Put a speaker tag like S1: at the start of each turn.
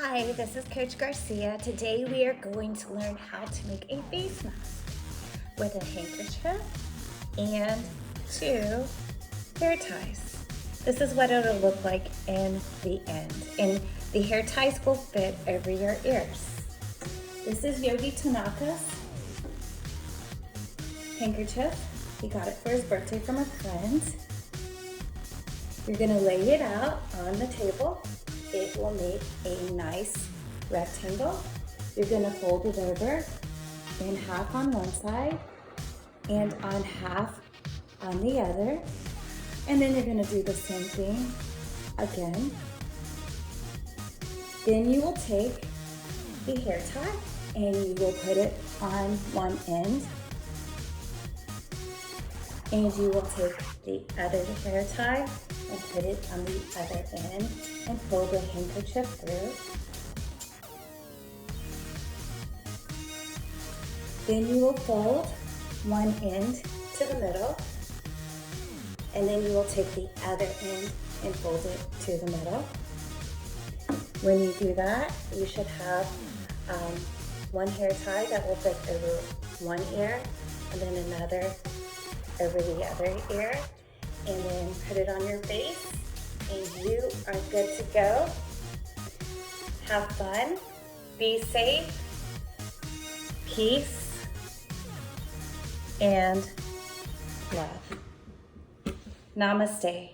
S1: Hi, this is Coach Garcia. Today we are going to learn how to make a face mask with a handkerchief and 2 hair ties. This is what it'll look like in the end. And the hair ties will fit over your ears. This is Yogi Tanaka's handkerchief. He got it for his birthday from a friend. You're gonna lay it out on the table. It will make a nice rectangle. You're gonna fold it over in half on one side and on half on the other. And then you're gonna do the same thing again. Then you will take the hair tie and you will put it on one end. And you will take the other hair tie and put it on the other end and pull the handkerchief through. Then you will fold one end to the middle, and then you will take the other end and fold it to the middle. When you do that, you should have one hair tie that will fit over one ear, and then another over the other ear, and then put it on your face, and you are good to go. Have fun, be safe, peace, and love. Namaste.